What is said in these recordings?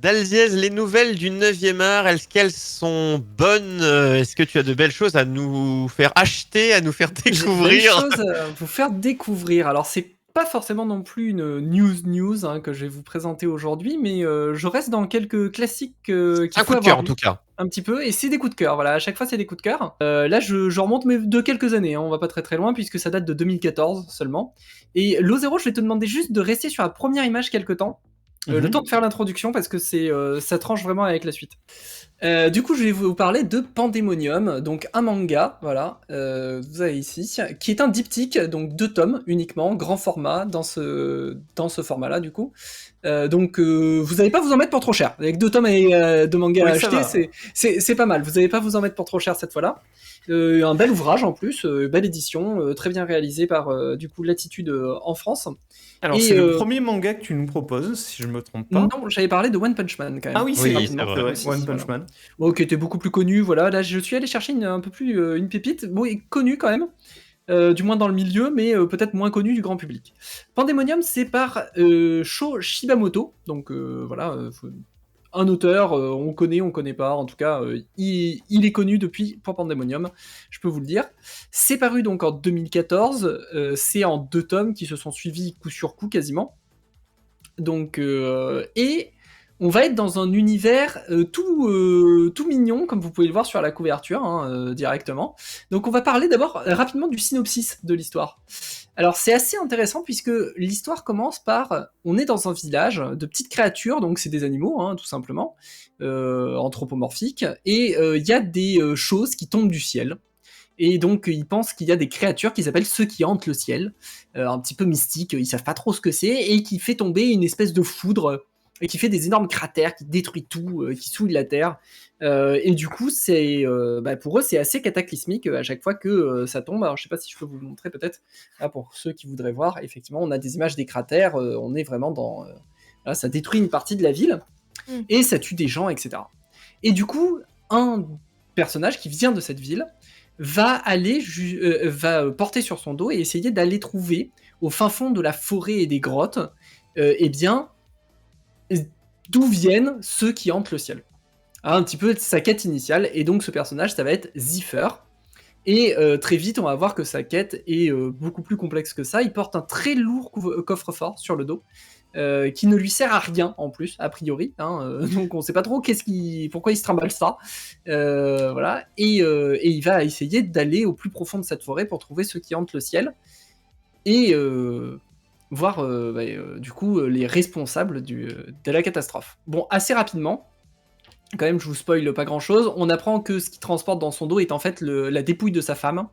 Dalziez, les nouvelles du 9e art, est-ce qu'elles sont bonnes? Est-ce que tu as de belles choses à nous faire acheter, à nous faire J'ai de belles découvrir? choses à vous faire découvrir. Alors, c'est pas forcément non plus une news hein, que je vais vous présenter aujourd'hui, mais je reste dans quelques classiques qu'il Un faut coup de cœur avoir en vus tout cas. un petit peu, et c'est des coups de cœur. Voilà, à chaque fois, c'est des coups de cœur. Là, je remonte mais de quelques années, hein, on va pas très très loin, puisque ça date de 2014 seulement. Et l'O0, je vais te demander juste de rester sur la première image quelque temps, le temps de faire l'introduction, parce que ça tranche vraiment avec la suite. Du coup, je vais vous parler de Pandemonium, donc un manga, voilà, vous avez ici, qui est un diptyque, donc 2 tomes uniquement, grand format, dans ce format-là, du coup. Donc, vous n'allez pas vous en mettre pour trop cher. Avec 2 tomes de manga à Oui, ça va. acheter, c'est pas mal. Vous n'allez pas vous en mettre pour trop cher cette fois-là. Un bel ouvrage en plus, belle édition, très bien réalisé par du coup Latitude en France. Alors, Et, c'est le premier manga que tu nous proposes, si je me trompe pas. Non, j'avais parlé de One Punch Man quand même. Ah oui, Oui, c'est c'est vrai. vrai, Aussi, One Punch voilà. Man. Bon, qui était beaucoup plus connu, voilà. Là, je suis allé chercher un peu plus une pépite. Bon, il est connu quand même, du moins dans le milieu, mais peut-être moins connu du grand public. Pandemonium, c'est par Sho Shibamoto, donc voilà, un auteur, on connaît pas, en tout cas, il est connu depuis pour Pandemonium, je peux vous le dire. C'est paru donc en 2014, c'est en 2 tomes qui se sont suivis coup sur coup quasiment. Donc, et on va être dans un univers tout mignon, comme vous pouvez le voir sur la couverture hein, directement. Donc on va parler d'abord rapidement du synopsis de l'histoire. Alors c'est assez intéressant puisque l'histoire commence par, on est dans un village de petites créatures, donc c'est des animaux hein, tout simplement, anthropomorphiques, et il y a des choses qui tombent du ciel. Et donc ils pensent qu'il y a des créatures qui s'appellent ceux qui hantent le ciel, un petit peu mystique, ils savent pas trop ce que c'est, et qui fait tomber une espèce de foudre, et qui fait des énormes cratères, qui détruit tout, qui souille la terre. Et du coup, pour eux, c'est assez cataclysmique à chaque fois que ça tombe. Alors je sais pas si je peux vous le montrer peut-être, là, pour ceux qui voudraient voir, effectivement, on a des images des cratères, on est vraiment dans... là, ça détruit une partie de la ville, et ça tue des gens, etc. Et du coup, un personnage qui vient de cette ville va porter sur son dos et essayer d'aller trouver au fin fond de la forêt et des grottes, eh bien, d'où viennent ceux qui hantent le ciel. Un petit peu sa quête initiale, et donc ce personnage, ça va être Ziffer. Et très vite, on va voir que sa quête est beaucoup plus complexe que ça. Il porte un très lourd coffre-fort sur le dos, qui ne lui sert à rien en plus, a priori. Donc on sait pas trop pourquoi il se trimballe ça. Voilà. Et il va essayer d'aller au plus profond de cette forêt pour trouver ceux qui hantent le ciel. Et voir du coup les responsables de la catastrophe. Bon, assez rapidement, quand même, je vous spoil pas grand chose. On apprend que ce qu'il transporte dans son dos est en fait la dépouille de sa femme,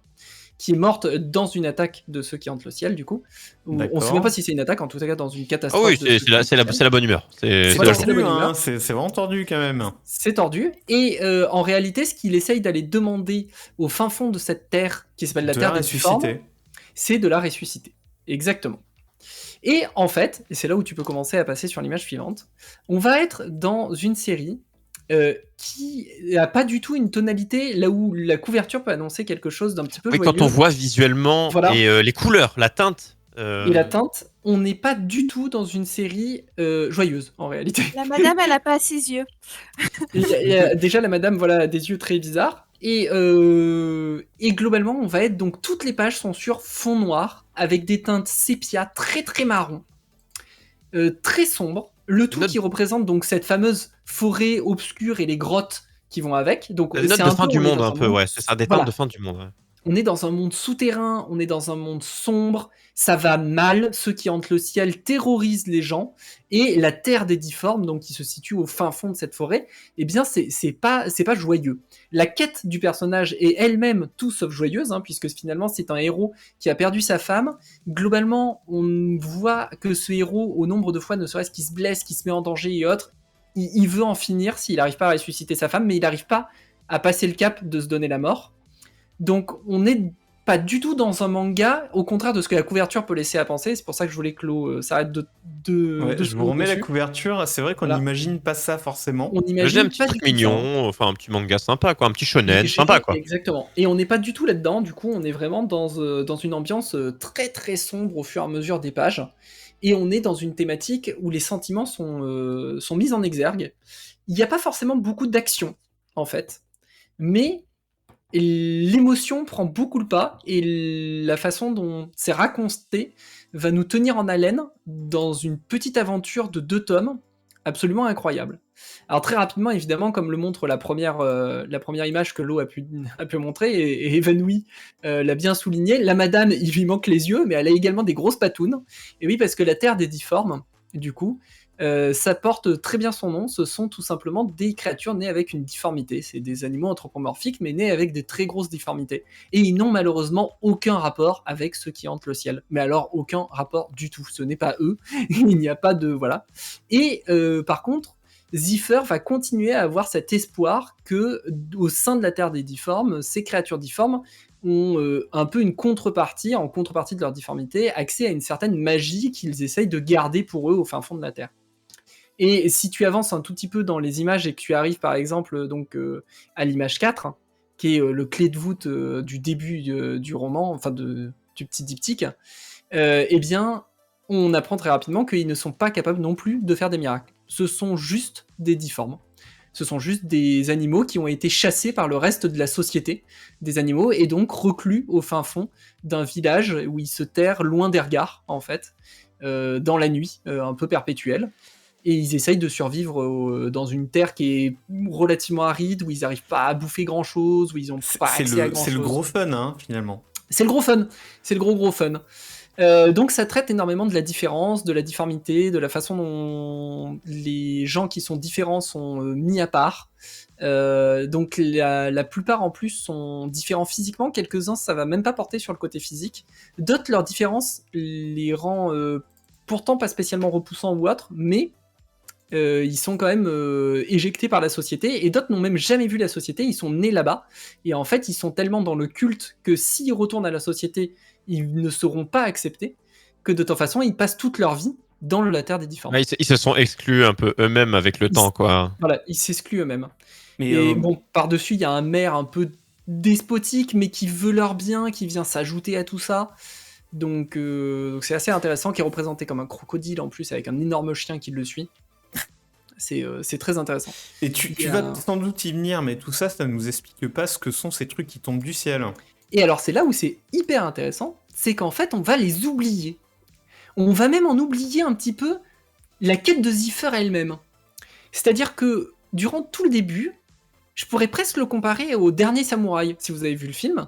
qui est morte dans une attaque de ceux qui hantent le ciel, du coup. On sait même pas si c'est une attaque, en tout cas dans une Ah catastrophe. oui, c'est la bonne humeur. C'est Voilà, tordu, c'est la bonne humeur. hein, c'est vraiment tordu quand même. C'est tordu. Et en réalité, ce qu'il essaye d'aller demander au fin fond de cette terre, qui s'appelle la De terre la des difformes, ressusciter. c'est de la ressusciter. Exactement. Et en fait, et c'est là où tu peux commencer à passer sur l'image suivante, on va être dans une série qui n'a pas du tout une tonalité, là où la couverture peut annoncer quelque chose d'un petit peu joyeux. Quand on voit visuellement Voilà. et les couleurs, la teinte. Et la teinte, on n'est pas du tout dans une série joyeuse, en réalité. La madame, elle a pas 6 yeux. Déjà, la madame, voilà, a des yeux très bizarres. Et globalement, on va être donc, toutes les pages sont sur fond noir, avec des teintes sépia très très marron, très sombre. Le tout qui représente donc cette fameuse forêt obscure et les grottes qui vont avec. Donc, des notes de fin du monde un peu, ouais. C'est ça, des teintes de fin du monde. Ouais. On est dans un monde souterrain, on est dans un monde sombre, ça va mal, ceux qui hantent le ciel terrorisent les gens, et la terre des difformes, donc qui se situe au fin fond de cette forêt, eh bien c'est pas joyeux. La quête du personnage est elle-même tout sauf joyeuse, puisque finalement c'est un héros qui a perdu sa femme. Globalement, on voit que ce héros, au nombre de fois, ne serait-ce qu'il se blesse, qu'il se met en danger et autres, il veut en finir s'il n'arrive pas à ressusciter sa femme, mais il n'arrive pas à passer le cap de se donner la mort. Donc on n'est pas du tout dans un manga, au contraire de ce que la couverture peut laisser à penser. C'est pour ça que je voulais que l'eau s'arrête de je vous remets la couverture, c'est vrai qu'on n'imagine pas ça forcément. On imagine un petit truc mignon, enfin un petit manga sympa, quoi, un petit shonen sympa, quoi. Exactement. Et on n'est pas du tout là-dedans, du coup on est vraiment dans une ambiance très très sombre au fur et à mesure des pages. et on est dans une thématique où les sentiments sont mis en exergue. Il n'y a pas forcément beaucoup d'action, en fait, mais l'émotion prend beaucoup le pas, et la façon dont c'est raconté va nous tenir en haleine dans une petite aventure de 2 tomes, absolument incroyable. Alors très rapidement, évidemment, comme le montre la première image que Lo a pu montrer, et Evanouie l'a bien souligné, la madame, il lui manque les yeux, mais elle a également des grosses patounes. Et oui, parce que la Terre des Difformes, du coup, ça porte très bien son nom, ce sont tout simplement des créatures nées avec une difformité. C'est des animaux anthropomorphiques, mais nés avec des très grosses difformités. Et ils n'ont malheureusement aucun rapport avec ceux qui hantent le ciel. Mais alors, aucun rapport du tout. Ce n'est pas eux, il n'y a pas de... Voilà. Et par contre, Zephyr va continuer à avoir cet espoir que, au sein de la Terre des Difformes, ces créatures difformes ont un peu une contrepartie, en contrepartie de leur difformité, accès à une certaine magie qu'ils essayent de garder pour eux au fin fond de la Terre. Et si tu avances un tout petit peu dans les images et que tu arrives par exemple donc, à l'image 4, qui est le clé de voûte du début du roman, enfin du petit diptyque, eh bien, on apprend très rapidement qu'ils ne sont pas capables non plus de faire des miracles. Ce sont juste des difformes. Ce sont juste des animaux qui ont été chassés par le reste de la société des animaux et donc reclus au fin fond d'un village où ils se terrent loin des regards, en fait, dans la nuit, un peu perpétuelle. Et ils essayent de survivre dans une terre qui est relativement aride, où ils n'arrivent pas à bouffer grand-chose, où ils n'ont pas accès à grand-chose. C'est le gros fun, hein, finalement. C'est le gros fun. C'est le gros fun. Donc ça traite énormément de la différence, de la difformité, de la façon dont les gens qui sont différents sont mis à part. Donc la plupart en plus sont différents physiquement, quelques-uns ça va même pas porter sur le côté physique. D'autres, leur différence les rend pourtant pas spécialement repoussants ou autres, mais ils sont quand même éjectés par la société, et d'autres n'ont même jamais vu la société, ils sont nés là-bas, et en fait ils sont tellement dans le culte que s'ils retournent à la société, ils ne seront pas acceptés, que de toute façon ils passent toute leur vie dans la Terre des Difformes. Ouais, ils se sont exclus un peu eux-mêmes avec le temps, quoi. Voilà, ils s'excluent eux-mêmes. Mais et bon, par-dessus il y a un maire un peu despotique, mais qui veut leur bien, qui vient s'ajouter à tout ça. Donc c'est assez intéressant, qui est représenté comme un crocodile en plus, avec un énorme chien qui le suit. C'est très intéressant. Et tu vas sans doute y venir, mais tout ça, ça ne nous explique pas ce que sont ces trucs qui tombent du ciel. Et alors c'est là où c'est hyper intéressant, c'est qu'en fait on va les oublier. On va même en oublier un petit peu la quête de Zephyr elle-même. C'est-à-dire que durant tout le début, je pourrais presque le comparer au Dernier Samouraï, si vous avez vu le film.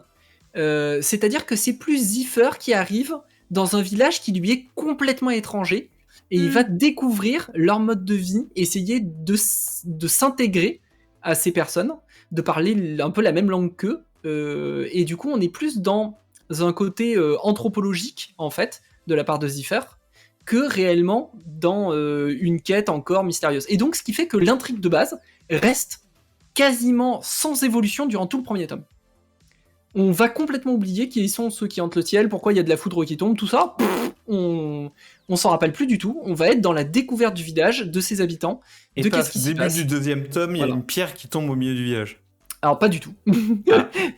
C'est-à-dire que c'est plus Zephyr qui arrive dans un village qui lui est complètement étranger, et il va découvrir leur mode de vie, essayer de s'intégrer à ces personnes, de parler un peu la même langue qu'eux, et du coup on est plus dans un côté anthropologique en fait de la part de Zephyr que réellement dans une quête encore mystérieuse. Et donc ce qui fait que l'intrigue de base reste quasiment sans évolution durant tout le premier tome. On va complètement oublier qui sont ceux qui hantent le ciel, pourquoi il y a de la foudre qui tombe, tout ça, on s'en rappelle plus du tout. On va être dans la découverte du village, de ses habitants, et de qu'est-ce qui s'y passe. Début du deuxième tome, il y a une pierre qui tombe au milieu du village. Alors pas du tout.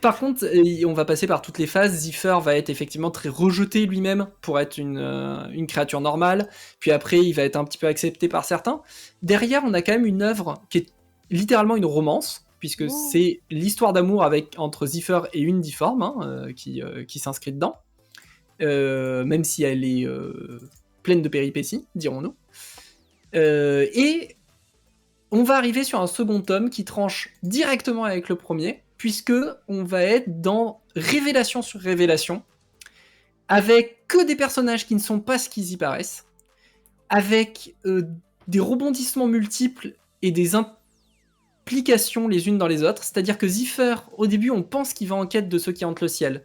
Par contre, on va passer par toutes les phases. Zephyr va être effectivement très rejeté lui-même pour être une créature normale. Puis après, il va être un petit peu accepté par certains. Derrière, on a quand même une œuvre qui est littéralement une romance, puisque c'est l'histoire d'amour entre Zephyr et une difforme qui s'inscrit dedans. Même si elle est pleine de péripéties, dirons-nous. Et on va arriver sur un second tome qui tranche directement avec le premier, puisque on va être dans révélation sur révélation, avec que des personnages qui ne sont pas ce qu'ils y paraissent, avec des rebondissements multiples et des implications les unes dans les autres. C'est-à-dire que Zephyr, au début, on pense qu'il va en quête de ceux qui hantent le ciel.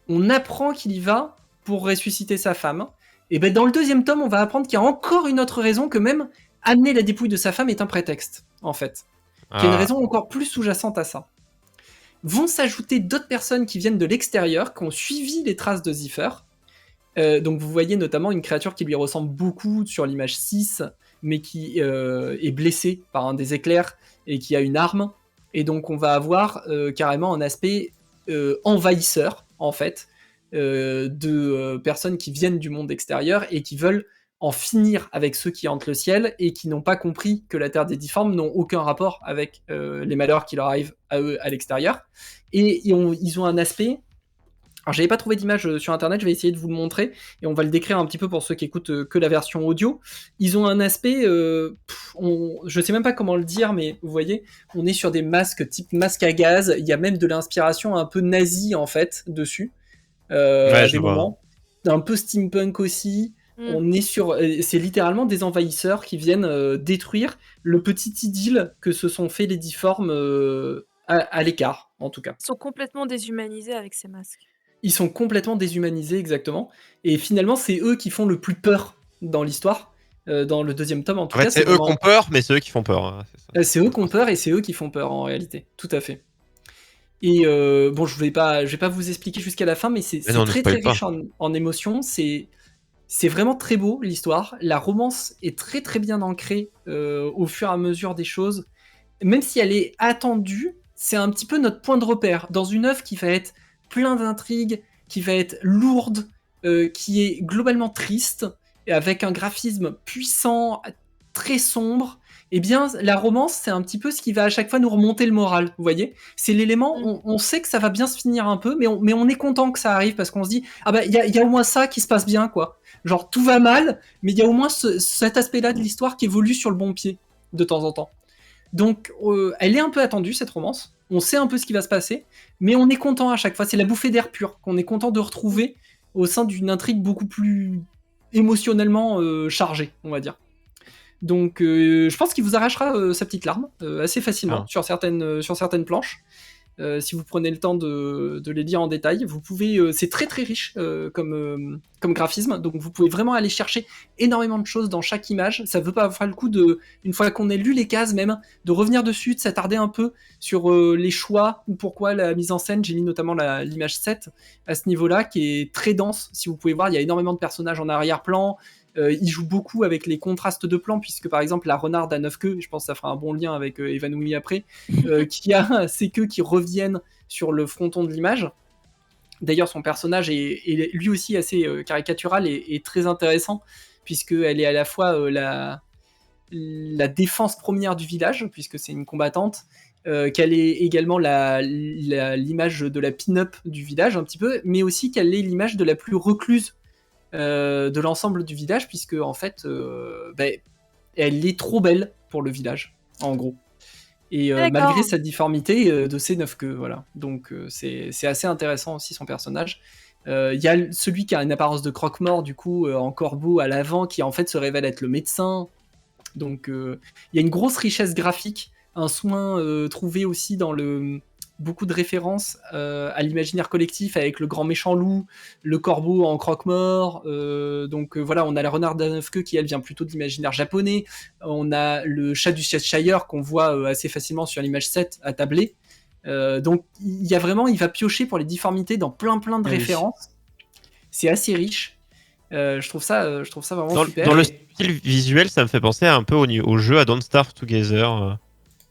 On apprend qu'il y va pour ressusciter sa femme. Et ben dans le deuxième tome, on va apprendre qu'il y a encore une autre raison, que même amener la dépouille de sa femme est un prétexte, en fait. Qu'il y a une raison encore plus sous-jacente à ça. Vont s'ajouter d'autres personnes qui viennent de l'extérieur, qui ont suivi les traces de Zephyr. Donc vous voyez notamment une créature qui lui ressemble beaucoup sur l'image 6, mais qui est blessée par un des éclairs et qui a une arme. Et donc on va avoir carrément un aspect envahisseur, en fait, de personnes qui viennent du monde extérieur et qui veulent en finir avec ceux qui hantent le ciel et qui n'ont pas compris que la Terre des Difformes n'ont aucun rapport avec les malheurs qui leur arrivent à eux à l'extérieur. Et ils ont un aspect... Alors, j'avais pas trouvé d'image sur internet, je vais essayer de vous le montrer et on va le décrire un petit peu pour ceux qui écoutent que la version audio. Ils ont un aspect, je sais même pas comment le dire, mais vous voyez, on est sur des masques type masque à gaz. Il y a même de l'inspiration un peu nazie en fait dessus, à des moments, un peu steampunk aussi. On est sur, c'est littéralement des envahisseurs qui viennent détruire le petit idylle que se sont fait les difformes à l'écart, en tout cas. Ils sont complètement déshumanisés avec ces masques. Ils sont complètement déshumanisés, exactement. Et finalement, c'est eux qui font le plus peur dans l'histoire, dans le deuxième tome en tout cas. C'est eux qui ont peur, mais c'est eux qui font peur. Hein, c'est eux qui ont peur et c'est eux qui font peur en réalité, tout à fait. Et bon, je vais pas vous expliquer jusqu'à la fin, mais c'est très très riche en émotions. C'est vraiment très beau l'histoire. La romance est très très bien ancrée au fur et à mesure des choses. Même si elle est attendue, c'est un petit peu notre point de repère dans une œuvre qui va être plein d'intrigues, qui va être lourde, qui est globalement triste, et avec un graphisme puissant, très sombre. Eh bien, la romance, c'est un petit peu ce qui va à chaque fois nous remonter le moral, vous voyez. C'est l'élément, on sait que ça va bien se finir un peu, mais on est content que ça arrive, parce qu'on se dit, ah bah, il y a au moins ça qui se passe bien, quoi. Genre, tout va mal, mais il y a au moins cet aspect-là de l'histoire qui évolue sur le bon pied, de temps en temps. Donc, elle est un peu attendue, cette romance. On sait un peu ce qui va se passer, mais on est content à chaque fois. C'est la bouffée d'air pur qu'on est content de retrouver au sein d'une intrigue beaucoup plus émotionnellement chargée, on va dire. Donc, je pense qu'il vous arrachera sa petite larme assez facilement sur certaines planches. Si vous prenez le temps de les lire en détail, vous pouvez. C'est très très riche comme graphisme, donc vous pouvez vraiment aller chercher énormément de choses dans chaque image. Ça veut pas faire le coup une fois qu'on ait lu les cases même, de revenir dessus, de s'attarder un peu sur les choix, pourquoi la mise en scène. J'ai mis notamment l'image 7 à ce niveau-là, qui est très dense. Si vous pouvez voir, il y a énormément de personnages en arrière-plan. Il joue beaucoup avec les contrastes de plans, puisque par exemple la renarde à 9 queues, je pense que ça fera un bon lien avec Évanoui après, qui a ses queues qui reviennent sur le fronton de l'image. D'ailleurs, son personnage est lui aussi assez caricatural et très intéressant, puisqu'elle est à la fois la défense première du village, puisque c'est une combattante, qu'elle est également l'image de la pin-up du village un petit peu, mais aussi qu'elle est l'image de la plus recluse de l'ensemble du village, puisque en fait elle est trop belle pour le village, en gros, et malgré sa difformité de ses 9 queues, voilà. Donc c'est assez intéressant aussi son personnage. Il y a celui qui a une apparence de croque-mort, du coup en corbeau à l'avant, qui en fait se révèle être le médecin. Donc il y a une grosse richesse graphique, un soin trouvé aussi dans beaucoup de références à l'imaginaire collectif, avec le grand méchant loup, le corbeau en croque-mort. Donc voilà, on a la renarde à 9 queues qui, elle, vient plutôt de l'imaginaire japonais. On a le chat du Cheshire qu'on voit assez facilement sur l'image 7 attablée. Donc il va piocher pour les difformités dans plein de références. C'est assez riche. Je trouve ça vraiment super. Dans le style visuel, ça me fait penser un peu au jeu à Don't Starve Together.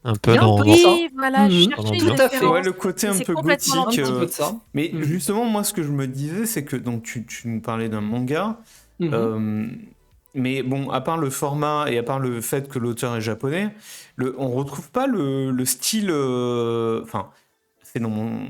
Un peu dans... Oui, voilà, je cherchais une référence. Ouais, le côté un peu gothique. Un petit peu de ça. Mais justement, moi, ce que je me disais, c'est que donc tu nous parlais d'un manga, mais bon, à part le format et à part le fait que l'auteur est japonais, on retrouve pas le style. Enfin,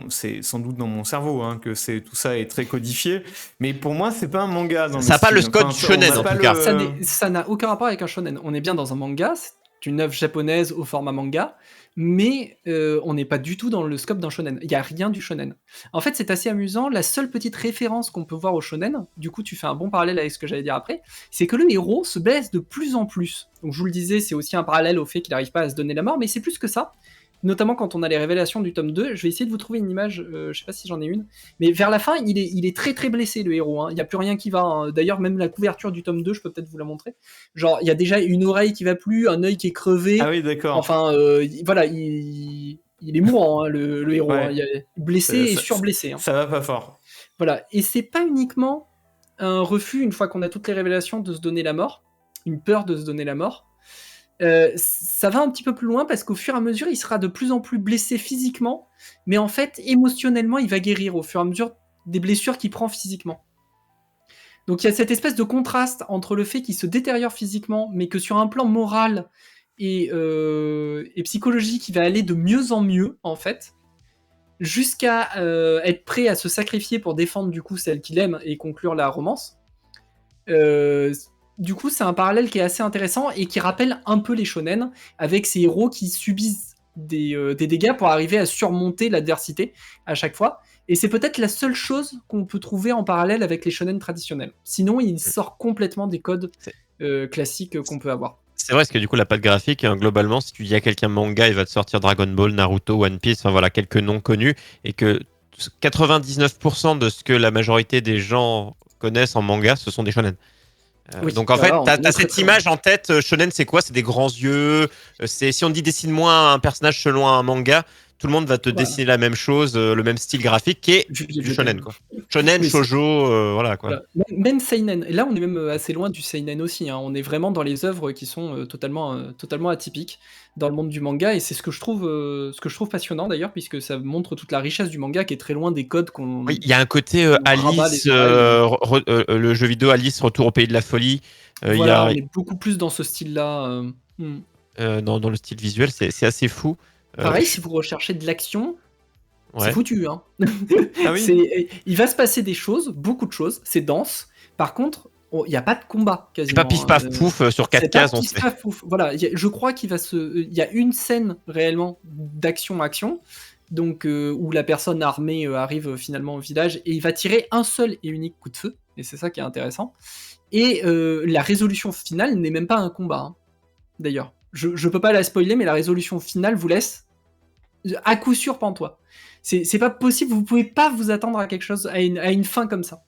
c'est sans doute dans mon cerveau que tout ça est très codifié, mais pour moi, c'est pas un manga. Ça n'a pas le code shonen en tout cas. Ça n'a aucun rapport avec un shonen. On est bien dans un manga. C'est une œuvre japonaise au format manga, mais on n'est pas du tout dans le scope d'un shonen. Il n'y a rien du shonen. En fait, c'est assez amusant. La seule petite référence qu'on peut voir au shonen, du coup, tu fais un bon parallèle avec ce que j'allais dire après, c'est que le héros se blesse de plus en plus. Donc, je vous le disais, c'est aussi un parallèle au fait qu'il n'arrive pas à se donner la mort, mais c'est plus que ça. Notamment quand on a les révélations du tome 2, je vais essayer de vous trouver une image, je sais pas si j'en ai une, mais vers la fin, il est très très blessé, le héros, il n'y a plus rien qui va, D'ailleurs, même la couverture du tome 2, je peux peut-être vous la montrer, genre, il y a déjà une oreille qui va plus, un œil qui est crevé, ah oui, d'accord. Enfin, voilà, il est mourant, le héros, ouais. Il est blessé et surblessé. Ça va pas fort. Voilà, et c'est pas uniquement un refus, une fois qu'on a toutes les révélations, de se donner la mort, une peur de se donner la mort. Ça va un petit peu plus loin, parce qu'au fur et à mesure il sera de plus en plus blessé physiquement, mais en fait émotionnellement il va guérir au fur et à mesure des blessures qu'il prend physiquement. Donc il y a cette espèce de contraste entre le fait qu'il se détériore physiquement, mais que sur un plan moral et psychologique, il va aller de mieux en mieux, en fait, jusqu'à être prêt à se sacrifier pour défendre du coup celle qu'il aime et conclure la romance. Du coup, c'est un parallèle qui est assez intéressant et qui rappelle un peu les shonen, avec ces héros qui subissent des dégâts pour arriver à surmonter l'adversité à chaque fois. Et c'est peut-être la seule chose qu'on peut trouver en parallèle avec les shonen traditionnels. Sinon, il sort complètement des codes classiques qu'on peut avoir. C'est vrai, parce que du coup, la patte graphique, globalement, si tu dis à quelqu'un manga, il va te sortir Dragon Ball, Naruto, One Piece, enfin voilà, quelques noms connus, et que 99% de ce que la majorité des gens connaissent en manga, ce sont des shonen. Oui, donc en fait, on est t'as très, cette très image en tête. Shonen, c'est quoi? C'est des grands yeux. Si on dit dessine-moi un personnage selon un manga, tout le monde va te dessiner la même chose, le même style graphique qui est du shonen, quoi. Shonen, Oui, shoujo, voilà quoi. Voilà. Même seinen. Et là, on est même assez loin du seinen aussi, hein. On est vraiment dans les œuvres qui sont totalement atypiques dans le monde du manga, et c'est ce que je trouve passionnant d'ailleurs, puisque ça montre toute la richesse du manga qui est très loin des codes qu'on. Oui, il y a un côté on rabat Alice, les oreilles. le jeu vidéo Alice, Retour au pays de la folie. Il y Voilà, a on est beaucoup plus dans ce style-là. dans le style visuel, c'est assez fou. Pareil, si vous recherchez de l'action, c'est Ouais. foutu, hein. Ah oui. Il va se passer des choses, beaucoup de choses, c'est dense. Par contre, il n'y a pas de combat C'est quasiment. pas pif paf pouf sur 4 C'est cases, pas on pif sait. paf pouf. Voilà, je crois qu'il va il y a une scène réellement d'action-action, donc où la personne armée arrive finalement au village et il va tirer un seul et unique coup de feu, et c'est ça qui est intéressant. Et la résolution finale n'est même pas un combat, hein, d'ailleurs. Je peux pas la spoiler, mais la résolution finale vous laisse à coup sûr pantois. C'est pas possible, vous pouvez pas vous attendre à quelque chose, à une fin comme ça.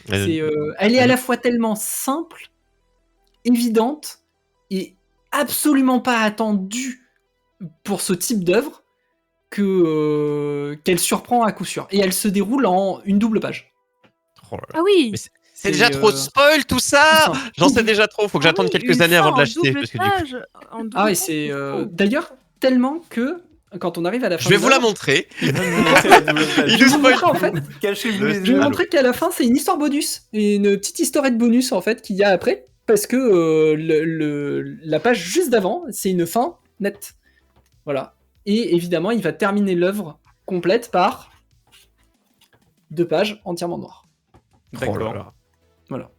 Elle est à la fois tellement simple, évidente et absolument pas attendue pour ce type d'œuvre qu'elle surprend à coup sûr. Et elle se déroule en une double page. Oh là là. Ah oui. Mais c'est déjà trop spoil tout ça. J'en sais déjà trop. Faut que j'attende quelques années avant de l'acheter. Parce que du coup... Ah ouais, c'est d'ailleurs tellement que quand on arrive à la fin, je vais vous la montrer. Il Je vais vous montrer, en fait. Cachez-vous les Je vais yeux. vous montrer qu'à la fin, c'est une histoire bonus, et une petite historette bonus en fait qu'il y a après, parce que la page juste d'avant, c'est une fin nette. Voilà. Et évidemment, il va terminer l'œuvre complète par 2 pages entièrement noires. Oh là là. Voilà.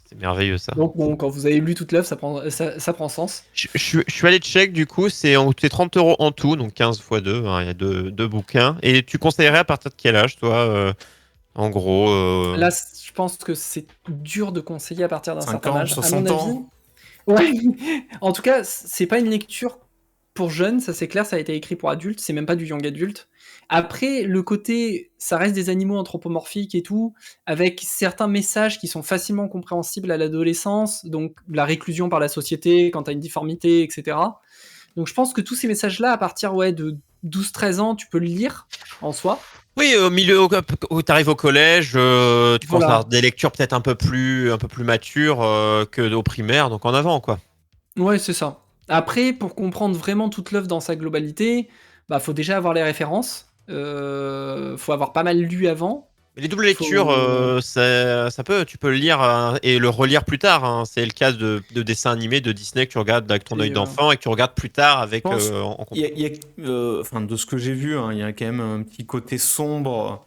C'est merveilleux ça. Donc bon, quand vous avez lu toute l'œuvre, ça prend sens. Je suis allé check, du coup, c'est 30 € en tout, donc 15 x 2, hein, il y a deux bouquins. Et tu conseillerais à partir de quel âge, toi, en gros Là, je pense que c'est dur de conseiller à partir d'un certain 50, âge. 60 à mon ans. avis. Ouais. En tout cas, c'est pas une lecture pour jeunes, ça c'est clair, ça a été écrit pour adultes, c'est même pas du young adulte. Après, le côté, ça reste des animaux anthropomorphiques et tout, avec certains messages qui sont facilement compréhensibles à l'adolescence, donc la réclusion par la société quand t'as une difformité, etc. Donc je pense que tous ces messages-là, à partir de 12-13 ans, tu peux le lire en soi. Oui, au milieu où tu arrives au collège, tu commences à avoir des lectures peut-être un peu plus matures que au primaire, donc en avant, quoi. Ouais, c'est ça. Après, pour comprendre vraiment toute l'œuvre dans sa globalité, faut déjà avoir les références, faut avoir pas mal lu avant. Mais les doubles lectures, tu peux le lire et le relire plus tard, hein. C'est le cas de dessins animés de Disney que tu regardes avec ton œil d'enfant et que tu regardes plus tard avec. Enfin, de ce que j'ai vu, hein, il y a quand même un petit côté sombre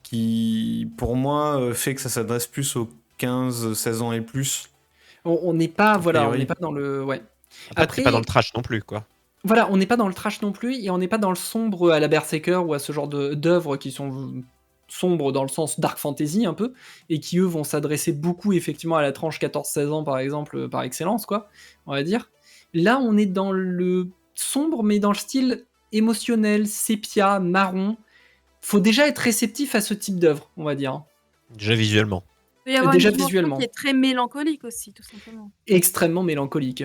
qui, pour moi, fait que ça s'adresse plus aux 15-16 ans et plus. On n'est pas, on n'est pas dans le. Ouais. Après, t'es pas dans le trash non plus, quoi. Voilà, on n'est pas dans le trash non plus, et on n'est pas dans le sombre à la Berserker ou à ce genre d'œuvres qui sont sombres dans le sens dark fantasy un peu, et qui eux vont s'adresser beaucoup effectivement à la tranche 14-16 ans par exemple, par excellence, quoi, on va dire. Là, on est dans le sombre, mais dans le style émotionnel, sépia, marron. Faut déjà être réceptif à ce type d'œuvre, on va dire. Déjà visuellement. Il peut y avoir Déjà une dimension visuellement. qui est très mélancolique aussi, tout simplement. Extrêmement mélancolique,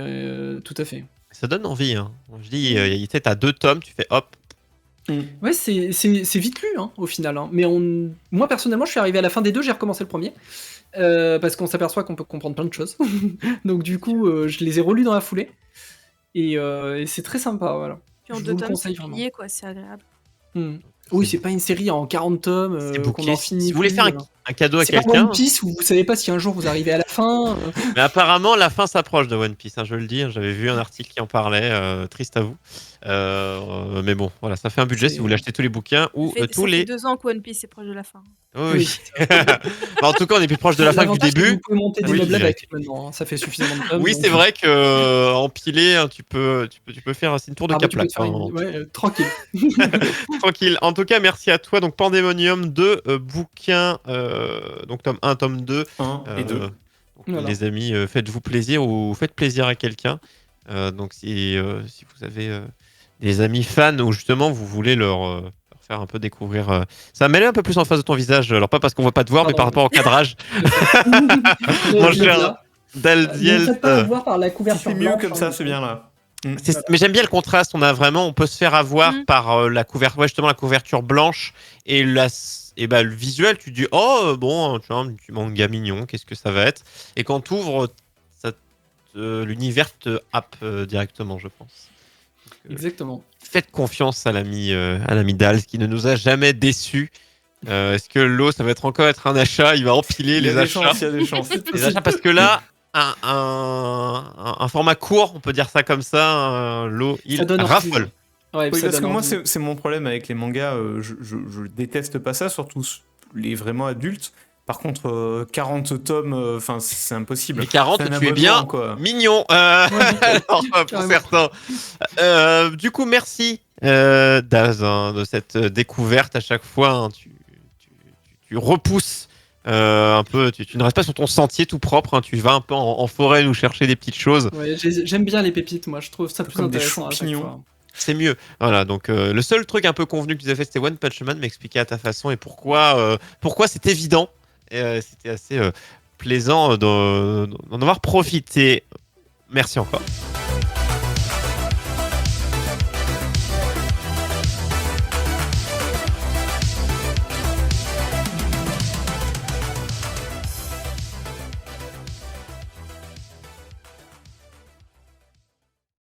tout à fait. Ça donne envie, hein. Je dis, t'as 2 tomes, tu fais hop. Ouais, c'est vite lu, hein, au final. Hein. Mais moi, personnellement, je suis arrivé à la fin des 2, j'ai recommencé le premier. Parce qu'on s'aperçoit qu'on peut comprendre plein de choses. Donc, du coup, je les ai relus dans la foulée. Et c'est très sympa, voilà. Puis en Je 2 vous le tomes, conseille c'est vraiment. plié, quoi, c'est agréable. Oui, c'est pas une série en 40 tomes C'est qu'on bouclé. en finit Si vous voulez plus, faire voilà. un un cadeau à C'est pas quelqu'un. One Piece où vous savez pas si un jour vous arrivez à la fin. Mais apparemment, la fin s'approche de One Piece, hein, je le dis. J'avais vu un article qui en parlait. Triste à vous. Mais bon, voilà, ça fait un budget si vous voulez acheter tous les bouquins ou tous Ça les. fait 2 ans que One Piece est proche de la fin. Oui. Bah, en tout cas, on est plus proche de la fin que du L'avantage, c'est que début. vous pouvez monter des Oui, meubles direct. avec maintenant, hein. Ça fait suffisamment de tomes. Oui, donc- c'est vrai que empiler, hein, tu peux faire c'est une tour de Ah, bah, tu peux Kaplan. te faire une- ouais, tranquille. Tranquille. En tout cas, merci à toi. Donc, Pandemonium, 2 bouquins. Donc, tome 1, tome 2. 1 et 2. Donc, Voilà. les amis, faites-vous plaisir ou faites plaisir à quelqu'un. Donc, si vous avez des amis fans ou justement vous voulez leur faire un peu découvrir. Ça met un peu plus en face de ton visage. Alors, pas parce qu'on ne va pas te voir, mais par rapport au cadrage. Mon cher Ne Daldiel. faites pas avoir par la couverture C'est mieux blanche, comme hein, ça, du c'est coup. bien là. Mais j'aime bien le contraste. On peut se faire avoir par la couverture, justement la couverture blanche et le visuel. Tu dis bon, tu vois, un petit manga mignon. Qu'est-ce que ça va être? Et quand tu ouvres, l'univers te happe directement, je pense. Donc, Exactement. faites confiance à l'ami Dals qui ne nous a jamais déçus. Est-ce que l'eau, ça va encore être un achat? Il va empiler Il y a les des achats. chances, il y a des chances. Les achats, parce que là, un format court, on peut dire ça comme ça, l'eau, il Ça donne envie. raffole. Ouais, Oui, ça parce que donne moi, envie. c'est mon problème avec les mangas. Je déteste pas ça, surtout les vraiment adultes. Par contre, 40 tomes, enfin, c'est impossible. Les 40, C'est un tu es bien abonnement, quoi. mignon, alors, pour Carrément. certains. Du coup, merci Daz de cette découverte. À chaque fois, hein, tu repousses un peu, tu ne restes pas sur ton sentier tout propre, hein, tu vas un peu en forêt nous chercher des petites choses. Ouais, j'aime bien les pépites, moi, je trouve ça plus Comme des intéressant à chaque champignons. fois. C'est mieux. Voilà, donc le seul truc un peu convenu que tu as fait, c'était One Punch Man, m'expliquer à ta façon et pourquoi c'est évident. Et c'était assez plaisant d'en avoir profité. Merci encore.